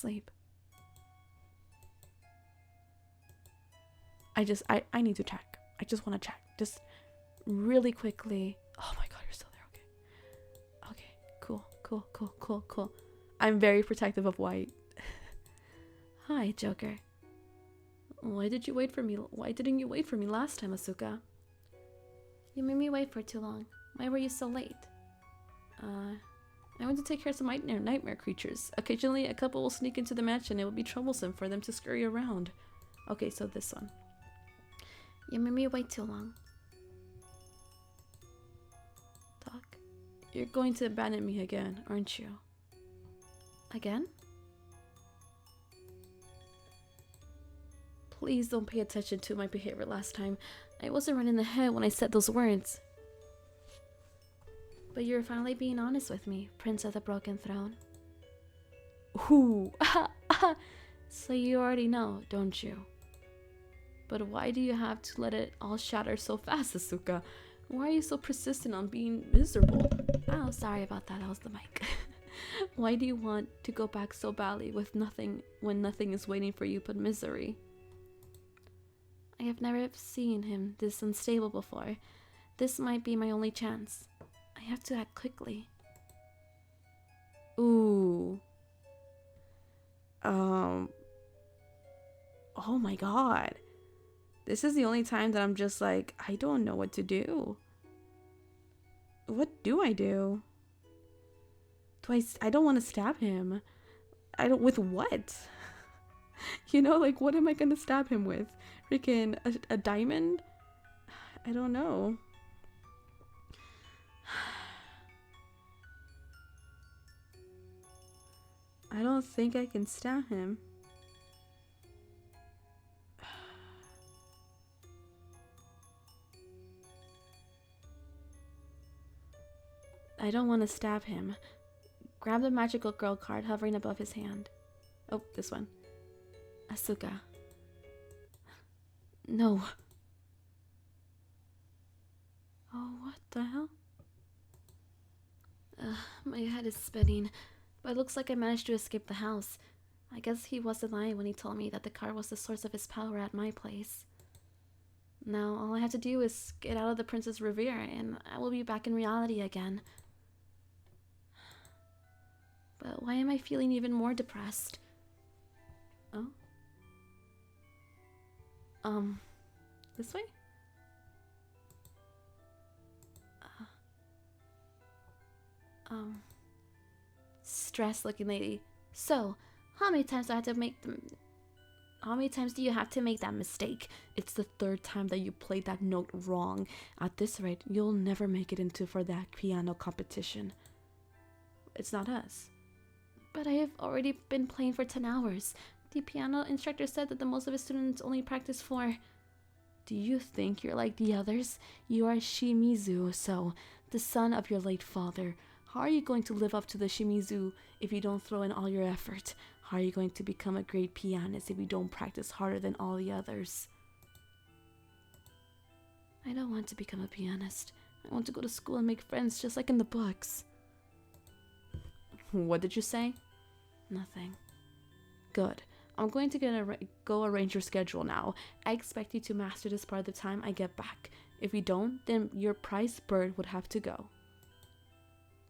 asleep. I need to check. I just want to check. Just really quickly. Oh my god, you're still there. Okay. Okay. Cool. I'm very protective of White. Hi, Joker. Why didn't you wait for me last time, Asuka? You made me wait for too long. Why were you so late? I went to take care of some nightmare creatures. Occasionally, a couple will sneak into the mansion. It would be troublesome for them to scurry around. Okay, so this one. You made me wait too long. Doc, you're going to abandon me again, aren't you? Again? Please don't pay attention to my behavior last time. I wasn't right in the head when I said those words. But you're finally being honest with me, Prince of the Broken Throne. Ooh, so you already know, don't you? But why do you have to let it all shatter so fast, Asuka? Why are you so persistent on being miserable? Oh, sorry about that. That was the mic. Why do you want to go back so badly with nothing when nothing is waiting for you but misery? I have never seen him this unstable before. This might be my only chance. I have to act quickly. Ooh. Oh my god. This is the only time that I'm just like, I don't know what to do. What do I do? I don't want to stab him. With what? You know, like, what am I gonna stab him with? Freaking a diamond? I don't know. I don't think I can stab him. I don't want to stab him. Grab the magical girl card hovering above his hand. Oh, this one. Asuka. No. Oh, what the hell? My head is spinning, but it looks like I managed to escape the house. I guess he wasn't lying when he told me that the card was the source of his power at my place. Now, all I have to do is get out of the Princess Reverie, and I will be back in reality again. But why am I feeling even more depressed? Oh? This way? Stressed looking lady. So, how many times do you have to make that mistake? It's the third time that you played that note wrong. At this rate, you'll never make it for that piano competition. It's not us. But I have already been playing for 10 hours. The piano instructor said that the most of his students only practice for... Do you think you're like the others? You are Shimizu, so the son of your late father. How are you going to live up to the Shimizu if you don't throw in all your effort? How are you going to become a great pianist if you don't practice harder than all the others? I don't want to become a pianist. I want to go to school and make friends just like in the books. What did you say? Nothing. Good. I'm going to go arrange your schedule now. I expect you to master this by the time I get back. If you don't, then your prized bird would have to go.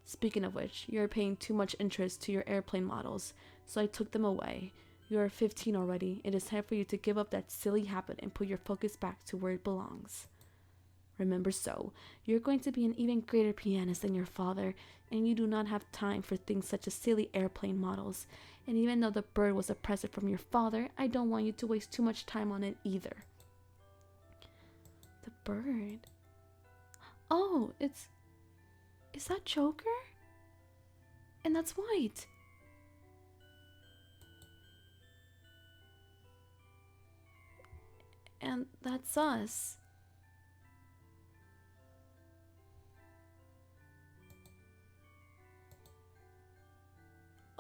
Speaking of which, you're paying too much interest to your airplane models, so I took them away. You are 15 already. It is time for you to give up that silly habit and put your focus back to where it belongs. Remember, you're going to be an even greater pianist than your father, and you do not have time for things such as silly airplane models. And even though the bird was a present from your father, I don't want you to waste too much time on it either. The bird? Oh, is that Joker? And that's White. And that's us.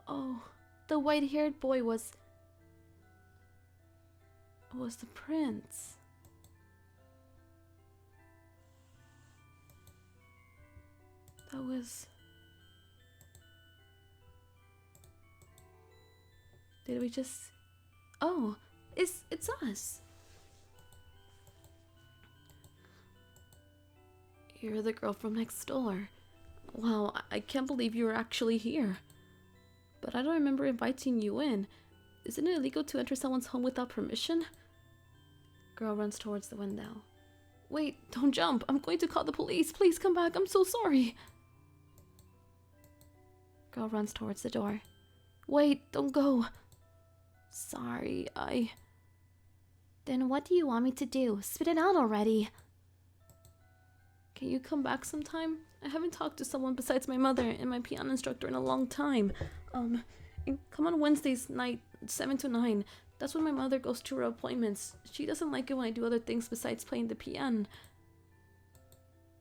Oh, the white-haired boy was the prince. Did we just... Oh, it's us. You're the girl from next door. Wow, I can't believe you were actually here. But I don't remember inviting you in. Isn't it illegal to enter someone's home without permission? Girl runs towards the window. Wait, don't jump. I'm going to call the police. Please come back. I'm so sorry. Girl runs towards the door. Wait, don't go. Sorry, Then what do you want me to do? Spit it out already. Can you come back sometime? I haven't talked to someone besides my mother and my piano instructor in a long time. And come on Wednesdays night, 7 to 9. That's when my mother goes to her appointments. She doesn't like it when I do other things besides playing the piano.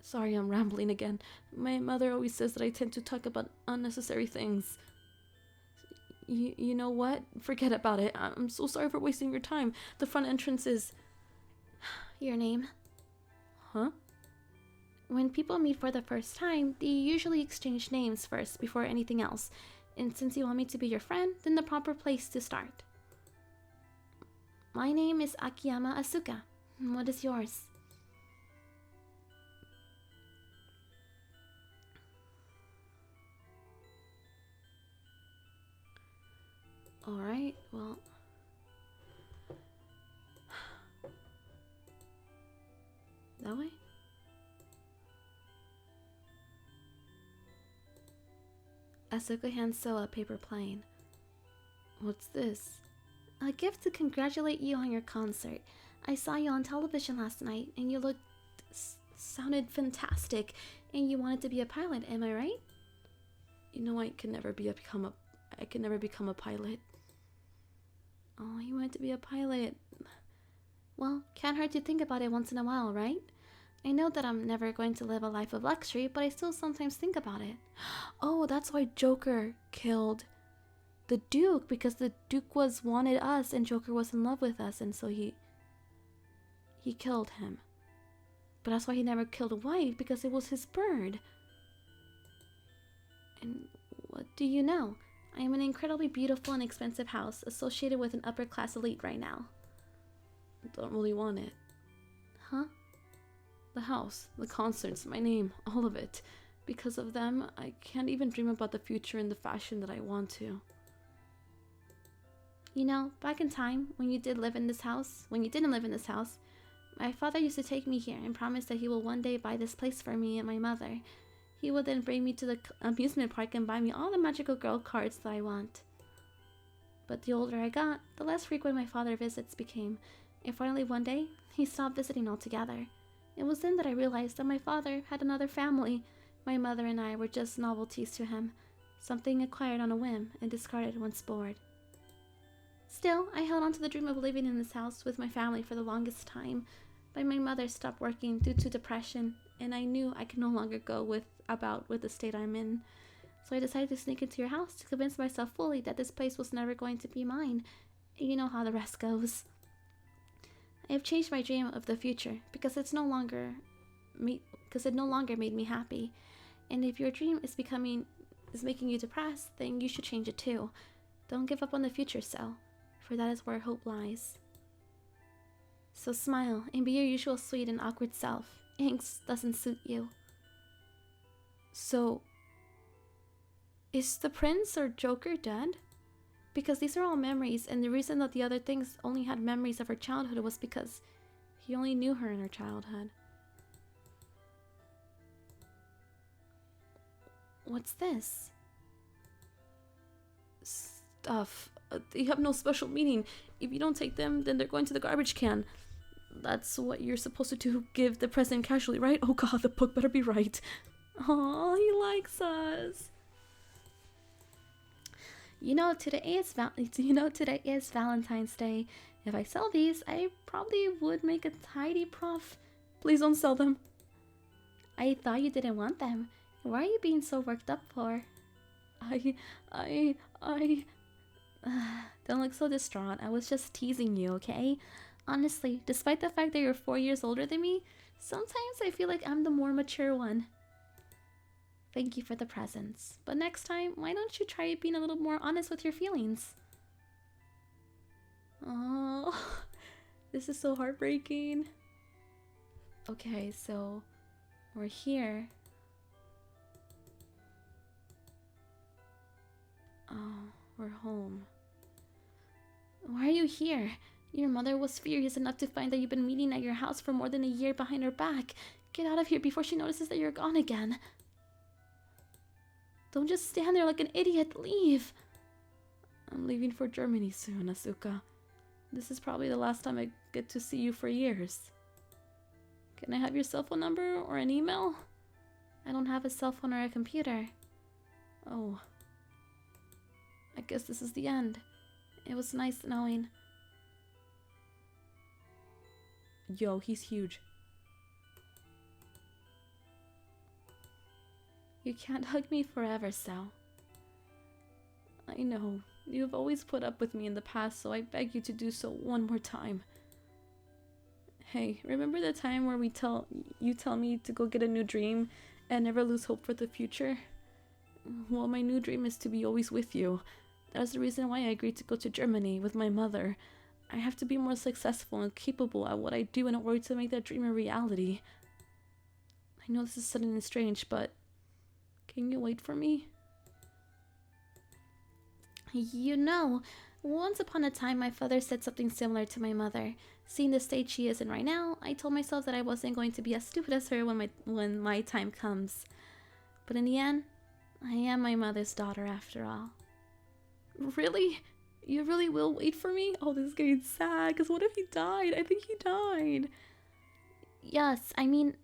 Sorry, I'm rambling again. My mother always says that I tend to talk about unnecessary things. You know what? Forget about it. I'm so sorry for wasting your time. The front entrance is... Your name? Huh? When people meet for the first time, they usually exchange names first before anything else. And since you want me to be your friend, then the proper place to start. My name is Akiyama Asuka. What is yours? Alright, well... That way? Asuka hands So a paper plane. What's this? A gift to congratulate you on your concert. I saw you on television last night, and you sounded fantastic, and you wanted to be a pilot, am I right? You know, I can never become a pilot. Oh, you wanted to be a pilot. Well, can't hurt to think about it once in a while, right? I know that I'm never going to live a life of luxury, but I still sometimes think about it. Oh, that's why Joker killed the Duke, because the Duke wanted us and Joker was in love with us, and so he killed him. But that's why he never killed White, because it was his bird. And what do you know? I am in an incredibly beautiful and expensive house associated with an upper-class elite right now. I don't really want it. Huh? The house, the concerts, my name, all of it. Because of them, I can't even dream about the future and the fashion that I want to. You know, back in time, when you didn't live in this house, my father used to take me here and promise that he will one day buy this place for me and my mother. He would then bring me to the amusement park and buy me all the magical girl cards that I want. But the older I got, the less frequent my father's visits became, and finally one day, he stopped visiting altogether. It was then that I realized that my father had another family. My mother and I were just novelties to him, something acquired on a whim and discarded once bored. Still, I held on to the dream of living in this house with my family for the longest time, but my mother stopped working due to depression, and I knew I could no longer go about with the state I'm in. So I decided to sneak into your house to convince myself fully that this place was never going to be mine. You know how the rest goes. I have changed my dream of the future because it no longer made me happy. And if your dream is making you depressed, then you should change it too. Don't give up on the future, So, for that is where hope lies. So smile and be your usual sweet and awkward self. Angst doesn't suit you. So, is the prince or Joker dead? Because these are all memories, and the reason that the other things only had memories of her childhood was because he only knew her in her childhood. What's this? Stuff. They have no special meaning. If you don't take them, then they're going to the garbage can. That's what you're supposed to do, give the present casually, right? Oh god, the book better be right. Aw, he likes us. Today is Valentine's Day. If I sell these, I probably would make a tidy profit. Please don't sell them. I thought you didn't want them. Why are you being so worked up for? Don't look so distraught. I was just teasing you, okay? Honestly, despite the fact that you're 4 years older than me, sometimes I feel like I'm the more mature one. Thank you for the presents. But next time, why don't you try being a little more honest with your feelings? Oh, this is so heartbreaking. Okay, so we're here. Oh, we're home. Why are you here? Your mother was furious enough to find that you've been meeting at your house for more than a year behind her back. Get out of here before she notices that you're gone again. Don't just stand there like an idiot. Leave. I'm leaving for Germany soon, Asuka. This is probably the last time I get to see you for years. Can I have your cell phone number or an email? I don't have a cell phone or a computer. Oh. I guess this is the end. It was nice knowing. Yo, he's huge. You can't hug me forever, Sal. I know. You've always put up with me in the past, so I beg you to do so one more time. Hey, remember the time where you tell me to go get a new dream and never lose hope for the future? Well, my new dream is to be always with you. That's the reason why I agreed to go to Germany with my mother. I have to be more successful and capable at what I do in order to make that dream a reality. I know this is sudden and strange, but can you wait for me? You know, once upon a time my father said something similar to my mother. Seeing the state she is in right now, I told myself that I wasn't going to be as stupid as her when my time comes. But in the end, I am my mother's daughter after all. Really? You really will wait for me? Oh, this is getting sad, because what if he died? I think he died. Yes, I mean,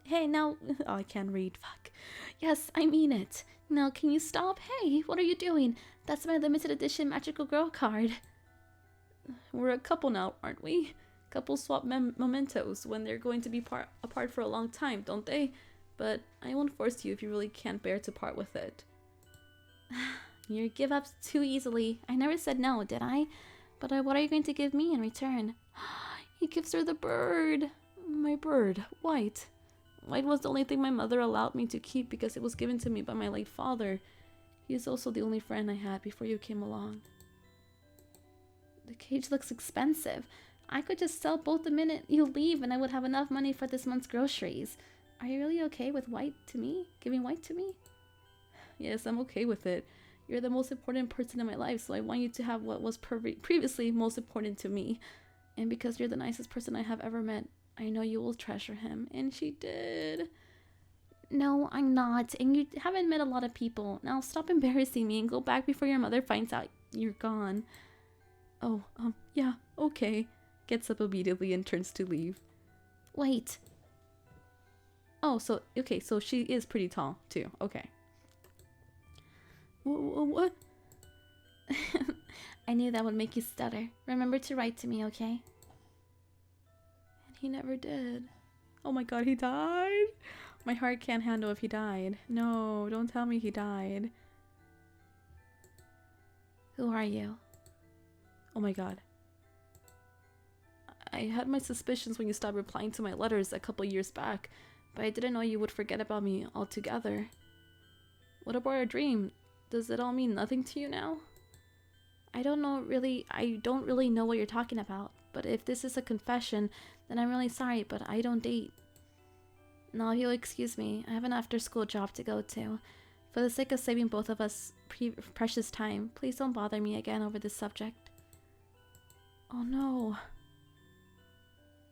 hey, now, oh, I can't read, fuck. Yes, I mean it. Now, can you stop? Hey, what are you doing? That's my limited edition magical girl card. We're a couple now, aren't we? Couples swap mementos when they're going to be apart for a long time, don't they? But I won't force you if you really can't bear to part with it. You give up too easily. I never said no, did I? But what are you going to give me in return? He gives her the bird. My bird, White. White was the only thing my mother allowed me to keep because it was given to me by my late father. He is also the only friend I had before you came along. The cage looks expensive. I could just sell both the minute you leave and I would have enough money for this month's groceries. Are you really okay with White to me? Giving White to me? Yes, I'm okay with it. You're the most important person in my life, so I want you to have what was previously most important to me. And because you're the nicest person I have ever met, I know you will treasure him. And she did. No, I'm not. And you haven't met a lot of people. Now stop embarrassing me and go back before your mother finds out you're gone. Oh, yeah, okay. Gets up immediately and turns to leave. Wait. Oh, okay, so she is pretty tall, too. Okay. What? I knew that would make you stutter. Remember to write to me, okay? And he never did. Oh my god, he died? My heart can't handle if he died. No, don't tell me he died. Who are you? Oh my god. I had my suspicions when you stopped replying to my letters a couple years back, but I didn't know you would forget about me altogether. What about our dream? Does it all mean nothing to you now? I don't really know what you're talking about, but if this is a confession, then I'm really sorry, but I don't date. Now, if you'll excuse me, I have an after-school job to go to. For the sake of saving both of us precious time, please don't bother me again over this subject. Oh no.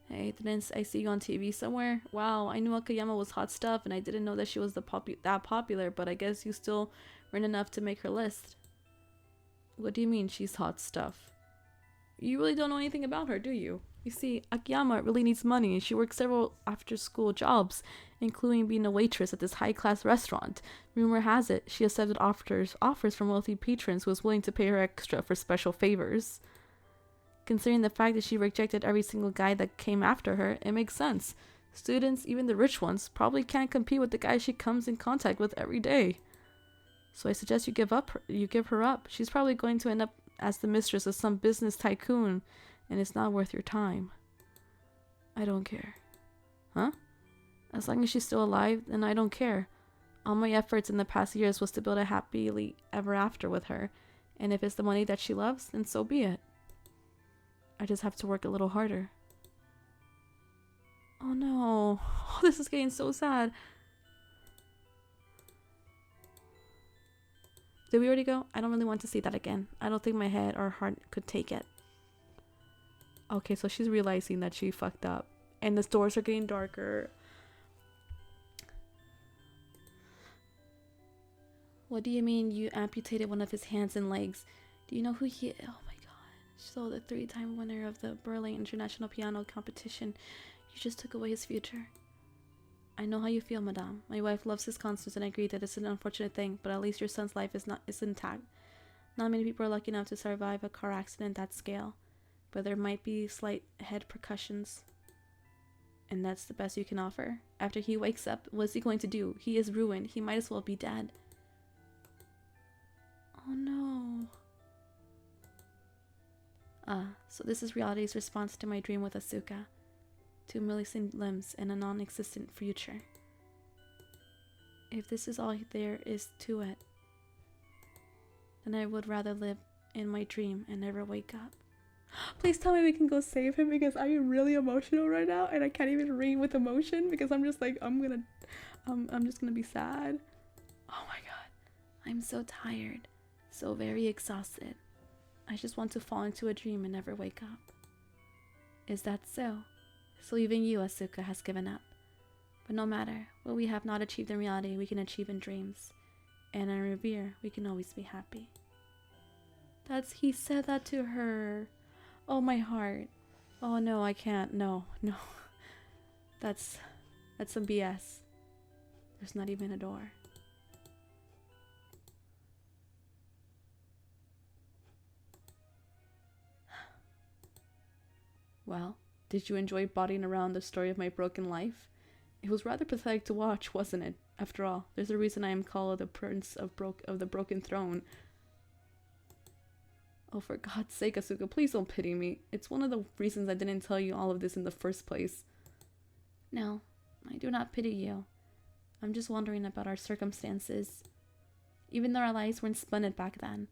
Hey, didn't I see you on TV somewhere? Wow, I knew Akayama was hot stuff and I didn't know that she was that popular, but I guess you still weren't enough to make her list. What do you mean she's hot stuff? You really don't know anything about her, do you? You see, Akiyama really needs money and she works several after-school jobs, including being a waitress at this high-class restaurant. Rumor has it, she accepted offers from wealthy patrons who was willing to pay her extra for special favors. Considering the fact that she rejected every single guy that came after her, it makes sense. Students, even the rich ones, probably can't compete with the guys she comes in contact with every day. So I suggest you give her up. She's probably going to end up as the mistress of some business tycoon, and it's not worth your time. I don't care. Huh? As long as she's still alive, then I don't care. All my efforts in the past years was to build a happily ever after with her, and if it's the money that she loves, then so be it. I just have to work a little harder. Oh no. Oh, this is getting so sad. Did we already go? I don't really want to see that again. I don't think my head or heart could take it. Okay, so she's realizing that she fucked up. And the stores are getting darker. What do you mean you amputated one of his hands and legs? Do you know who he is? Oh my god. So the 3-time winner of the Berlin International Piano Competition. You just took away his future. I know how you feel, madame. My wife loves his concerts and I agree that it's an unfortunate thing, but at least your son's life is intact. Not many people are lucky enough to survive a car accident that scale, but there might be slight head percussions. And that's the best you can offer? After he wakes up, what's he going to do? He is ruined. He might as well be dead. Oh no. So this is reality's response to my dream with Asuka. 2 missing limbs and a non-existent future. If this is all there is to it, then I would rather live in my dream and never wake up. Please tell me we can go save him, because I'm really emotional right now and I can't even read with emotion because I'm just like, I'm just gonna be sad. Oh my god. I'm so tired. So very exhausted. I just want to fall into a dream and never wake up. Is that so? So even you, Asuka, has given up. But no matter, what we have not achieved in reality, we can achieve in dreams. And in Reverie, we can always be happy. He said that to her. Oh, my heart. Oh no, I can't. No. That's some BS. There's not even a door. Well, did you enjoy bodying around the story of my broken life? It was rather pathetic to watch, wasn't it? After all, there's a reason I am called the Prince of the Broken Throne. Oh, for God's sake, Asuka, please don't pity me. It's one of the reasons I didn't tell you all of this in the first place. No, I do not pity you. I'm just wondering about our circumstances. Even though our lives weren't splendid back then,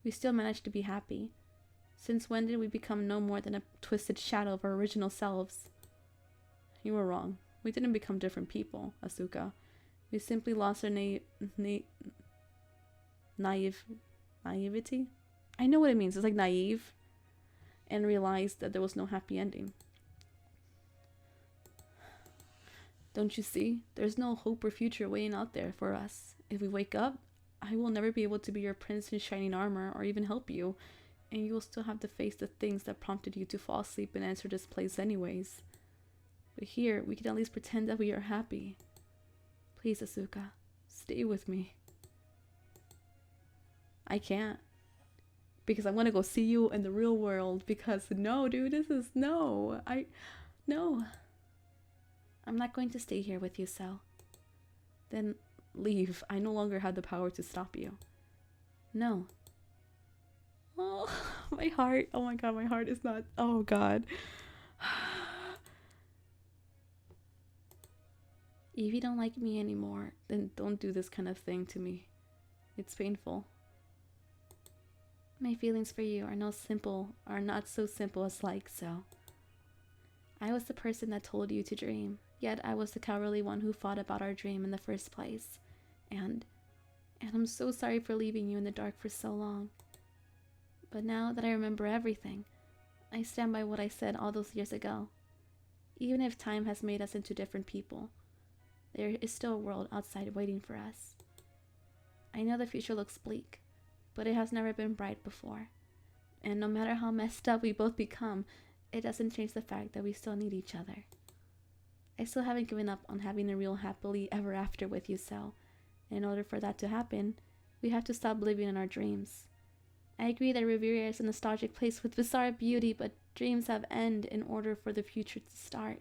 we still managed to be happy. Since when did we become no more than a twisted shadow of our original selves? You were wrong. We didn't become different people, Asuka. We simply lost our naivety? I know what it means. It's like naive. And realized that there was no happy ending. Don't you see? There's no hope or future waiting out there for us. If we wake up, I will never be able to be your prince in shining armor or even help you. And you will still have to face the things that prompted you to fall asleep and enter this place anyways. But here, we can at least pretend that we are happy. Please, Asuka, stay with me. I can't. Because I'm gonna go see you in the real world. Because no, dude, no. No. I'm not going to stay here with you, so. Then leave. I no longer have the power to stop you. No. Oh, my heart. Oh my god, my heart is not. Oh god. If you don't like me anymore, then don't do this kind of thing to me. It's painful. My feelings for you are not so simple as like so. I was the person that told you to dream, yet I was the cowardly one who fought about our dream in the first place. And I'm so sorry for leaving you in the dark for so long. But now that I remember everything, I stand by what I said all those years ago. Even if time has made us into different people, there is still a world outside waiting for us. I know the future looks bleak, but it has never been bright before. And no matter how messed up we both become, it doesn't change the fact that we still need each other. I still haven't given up on having a real happily ever after with you, so in order for that to happen, we have to stop living in our dreams. I agree that Reverie is a nostalgic place with bizarre beauty, but dreams have end in order for the future to start.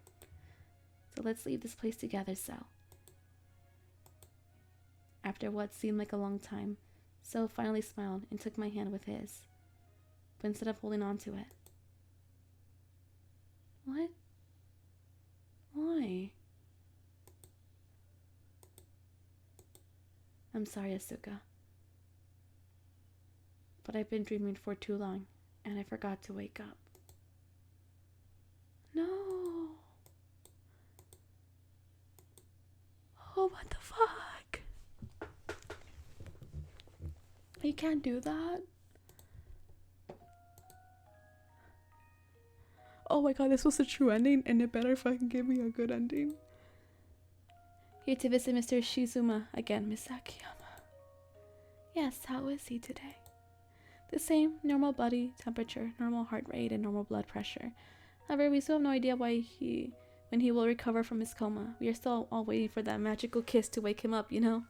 So let's leave this place together, so. After what seemed like a long time, So finally smiled and took my hand with his, but instead of holding on to it. What? Why? I'm sorry, Asuka. But I've been dreaming for too long, and I forgot to wake up. what the fuck? You can't do that. Oh my god, this was a true ending, and it better fucking give me a good ending. Here to visit Mr. Shizuma again, Miss Akiyama. Yes, how is he today? The same, normal body temperature, normal heart rate, and normal blood pressure. However, we still have no idea when he will recover from his coma. We are still all waiting for that magical kiss to wake him up, you know?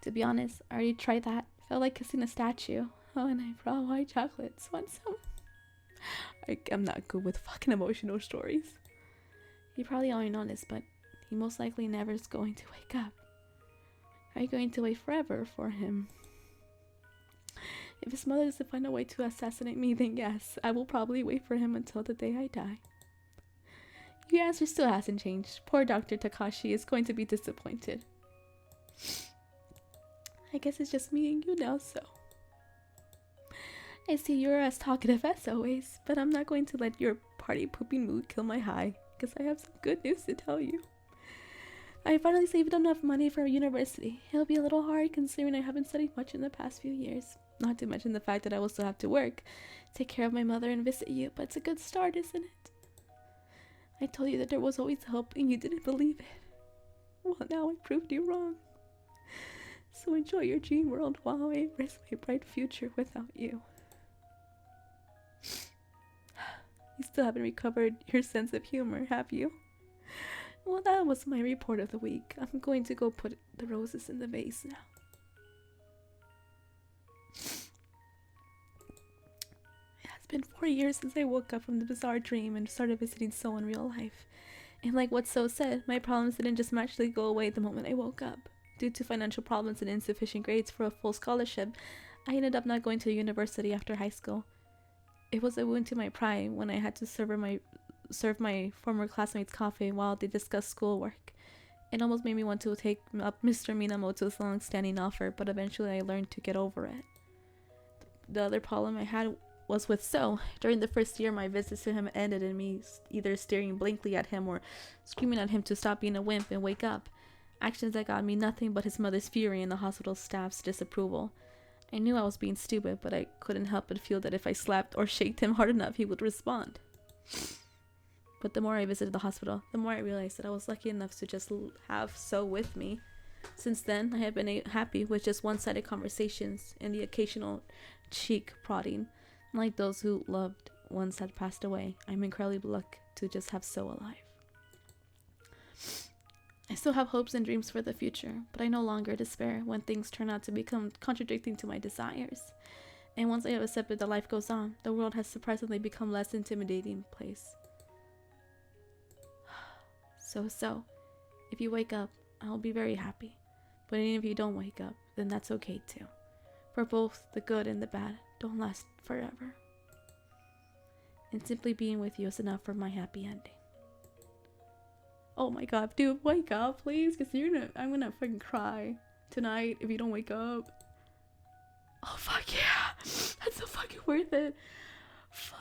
To be honest, I already tried that. Felt like kissing a statue. Oh, and I brought white chocolates. Want some? I'm not good with fucking emotional stories. You probably already know this, but he most likely never is going to wake up. Are you going to wait forever for him? If his mother doesn't find a way to assassinate me, then yes, I will probably wait for him until the day I die. Your answer still hasn't changed. Poor Dr. Takashi is going to be disappointed. I guess it's just me and you now, so. I see you're as talkative as always, but I'm not going to let your party pooping mood kill my high, because I have some good news to tell you. I finally saved enough money for university. It'll be a little hard considering I haven't studied much in the past few years. Not to mention the fact that I will still have to work, take care of my mother, and visit you, but it's a good start, isn't it? I told you that there was always hope, and you didn't believe it. Well, now I proved you wrong. So enjoy your dream world while I risk my bright future without you. You still haven't recovered your sense of humor, have you? Well, that was my report of the week. I'm going to go put the roses in the vase now. It's been 4 years since I woke up from the bizarre dream and started visiting So in real life. And like what So said, my problems didn't just magically go away the moment I woke up. Due to financial problems and insufficient grades for a full scholarship, I ended up not going to university after high school. It was a wound to my pride when I had to serve my former classmates coffee while they discussed schoolwork. It almost made me want to take up Mr. Minamoto's long-standing offer, but eventually I learned to get over it. The other problem I had was with So. During the first year, my visits to him ended in me either staring blankly at him or screaming at him to stop being a wimp and wake up. Actions that got me nothing but his mother's fury and the hospital staff's disapproval. I knew I was being stupid, but I couldn't help but feel that if I slapped or shaked him hard enough, he would respond. But the more I visited the hospital, the more I realized that I was lucky enough to just have So with me. Since then, I have been happy with just one-sided conversations and the occasional cheek prodding. Like those who loved ones had passed away, I'm incredibly lucky to just have So alive. I still have hopes and dreams for the future, but I no longer despair when things turn out to become contradicting to my desires. And once I have accepted that life goes on, the world has surprisingly become less intimidating place. So, if you wake up, I'll be very happy. But even if you don't wake up, then that's okay too. For both the good and the bad don't last forever. And simply being with you is enough for my happy ending. Oh my god, dude, wake up, please, because I'm gonna fucking cry tonight if you don't wake up. Oh, fuck yeah. That's so fucking worth it. Fuck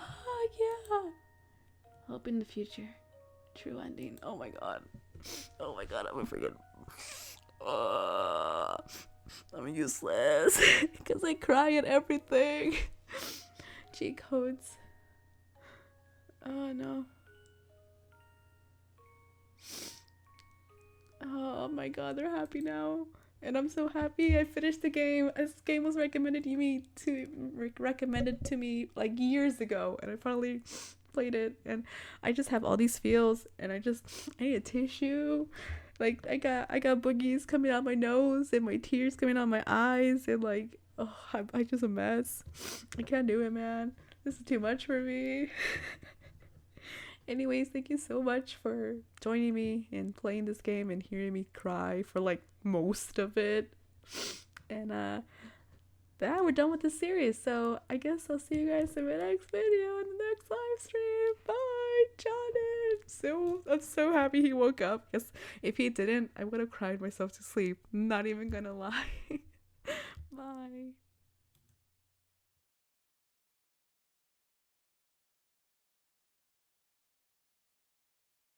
yeah. Hope in the future. True ending. Oh my god. Oh my god, I'm a freaking... I'm useless. Because I cry at everything. Cheat codes. Oh no. Oh my god, they're happy now. And I'm so happy I finished the game. This game was recommended to me like years ago, and I finally played it, and I just have all these feels, and I need a tissue. Like I got boogies coming out my nose and my tears coming out my eyes, and like, oh, I just a mess. I can't do it, man. This is too much for me. Anyways, thank you so much for joining me and playing this game and hearing me cry for like most of it. And yeah, we're done with the series, so I guess I'll see you guys in my next video, in the next live stream. Bye, Jordan. I'm so happy he woke up, because if he didn't, I would have cried myself to sleep. Not even gonna lie. Bye.